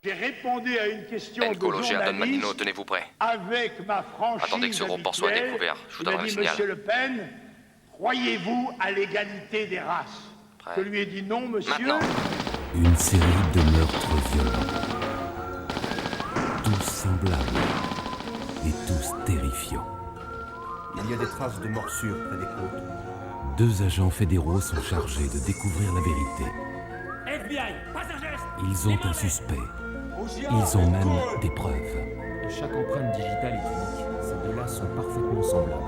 J'ai répondu à une question de Enco, j'ai un Don Manino, journaliste tenez-vous prêt. avec ma franchise Attendez que ce report soit habituelle. découvert, je vous Il donnerai m'a un dit, signal. Monsieur Le Pen, croyez-vous à l'égalité des races? Prêt. Je lui ai dit non, monsieur. Maintenant. Une série de meurtres violents. Tous semblables et tous terrifiants. Il y a des traces de morsures près des côtes. Deux agents fédéraux sont chargés de découvrir la vérité. FBI, pas un geste. Ils ont un suspect. Ils ont même des preuves. Chaque empreinte digitale est unique. Ces deux-là sont parfaitement semblables.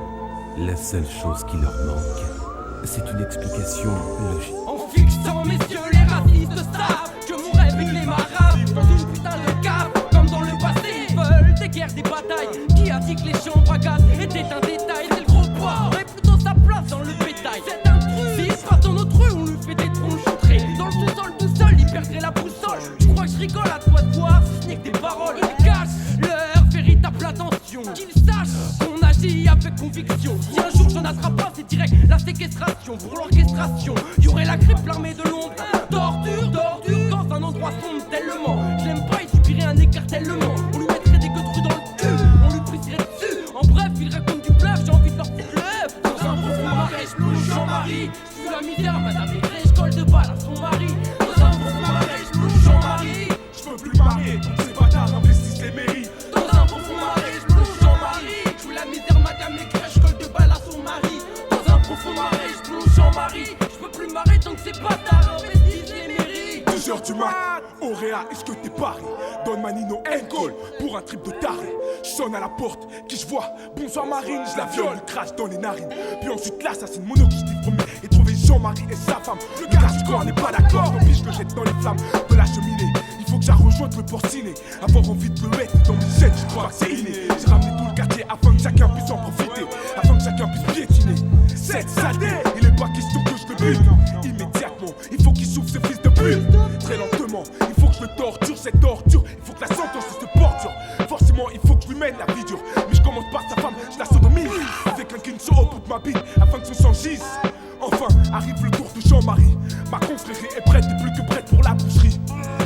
La seule chose qui leur manque, c'est une explication logique. En fixant mes yeux, les racistes savent que mon rêve est les marabes dans une putain de cave. Comme dans le passé, ils veulent des guerres, des batailles. Qui a dit que les chambres à gaz étaient un détail? C'est le gros porc, aurait plutôt sa place dans le bétail. C'est un truc, s'il se passe dans notre rue, on lui fait des tronches outrées. Dans le sous-sol tout seul, il perdrait la boussole. Je crois que je rigole à toi de voir, si ce n'est que des paroles. Ils cachent leur véritable attention. Qu'ils sachent qu'on agit avec conviction. Si un jour j'en attrape pas, c'est direct la séquestration. Pour l'orchestration, y'aurait la grippe, l'armée de l'ombre. Torture, torture, dans un endroit sombre tellement. Je l'aime pas, il subirait un écartèlement. On lui mettrait des queues dans le cul, on lui briserait dessus. En bref, il raconte du bluff, j'ai envie de leur foutre le œuf. Dans un profond marais, je plonge Jean-Marie. Je suis la misère, madame Maigret, je colle de balle à son mari. Dans un profond marais, je plonge Jean-Marie. Je veux plus marier, tous ces bâtards investissent les mairies. Dans un profond marais, je plonge Jean-Marie. Je suis la misère, madame Maigret, je colle de balle à son mari. Dans un profond marais, je plonge Jean-Marie. Je peux plus marrer tant que ces bâtards investissent les mairies. 2h du mat, Auréa, est-ce que t'es paré? Don Manino call pour un trip de taré. Je sonne à la porte, qui je vois? Bonsoir Marine, je la viole, le crache dans les narines. Puis ensuite l'assassine mono qui se promet et trouver Jean-Marie et sa femme. Le gars du corps n'est pas d'accord, tant pis je le jette dans les flammes de la cheminée. Il faut que j'aille rejoindre le porciné. Avoir envie de le mettre dans mes jets, je crois que c'est inné. J'ai ramené tout le quartier afin que chacun puisse en profiter, afin que chacun puisse piétiner. Cette saleté, il est pas question que je le bute. Immédiatement, il faut qu'il souffre ce fils de pute. Très lentement, il faut que je le torture, cette torture. Il faut que la sentence se porture. Forcément, il faut que je lui mène la vie dure. Mais je commence par sa femme, je la sodomie. Avec un kinso au bout de ma bite, afin que son sang gisse. Enfin, arrive le tour de Jean-Marie. Ma confrérie est prête et plus que prête pour la boucherie.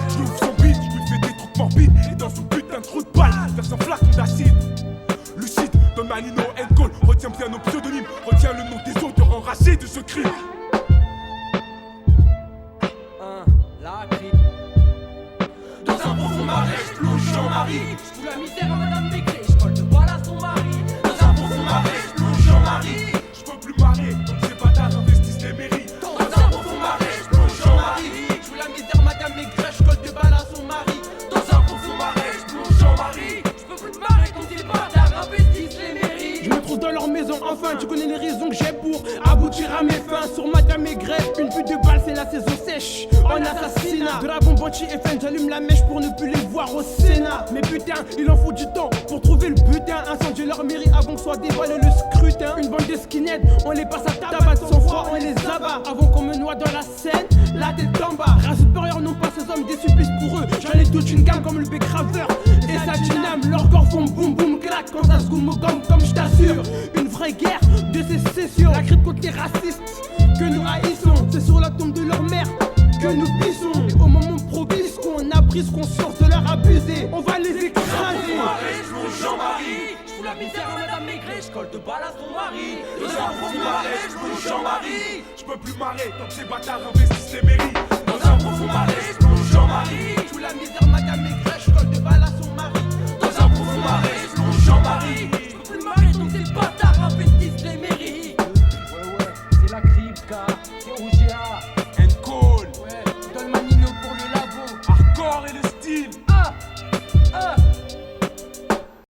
Je lui ouvre son bide, je lui fais des trucs morbides. Et dans son putain de trou de balle, vers un flacon d'acide. Lucide, Don Manino call. Retiens bien nos pseudonymes, retiens le nom des auteurs enragés de ce crime. La grippe. Dans un profond marais, je plonge Jean-Marie. Je fous la misère à madame Maigret, je colle de balle à son mari. Dans un profond marais, je plonge Jean-Marie. Je peux plus marrer, donc ces bâtards investissent les mairies. Dans un profond marais, je plonge Jean-Marie. Je fous la misère à madame Maigret, je colle de balle à son mari. Dans un profond marais, je plonge Jean-Marie. Je peux plus marrer quand ces bâtards investissent les mairies. Je me trouve dans leur maison, enfin tu connais les raisons que j'ai pour aboutir à mes fins. Sur madame Maigret, une pute de balle, c'est la saison sèche. En assassinat, de la bombe anti-FN, j'allume la mèche pour ne plus les voir au Sénat. Mais putain, il en faut du temps pour trouver le butin. Incendier leur mairie avant que soit dévoilé le scrutin. Une bande de skinheads, on les passe à tabac, sans froid, on les abat. Avant qu'on me noie dans la Seine, la tête en bas. Race supérieure, non pas ces hommes, des supplices pour eux. J'en ai toute une gamme comme le Bécraveur et sa dyname. Leurs corps font boum boum clac quand ça se gomme au gomme, comme je t'assure. Une vraie guerre de sécession. La grippe contre les racistes que nous haïssons. C'est sur la tombe de leur mère que nous pissons. Et au moment propice qu'on a prise conscience de leur abuser, on va les écraser. Je plonge Jean-Marie. Je fous la misère à madame Maigret, je colle de balle à son mari. Dans un profond marais, je plonge Jean-Marie. Je peux plus marrer tant que ces bâtards investissent les mairies. Dans un profond marais, je plonge Jean-Marie. Je fous la misère à madame Maigret, je colle de balle à son mari. Dans un profond marais, je plonge Jean-Marie. Je peux plus marrer tant que ces bâtards investissent les mairies. Ouais, c'est la grippe, car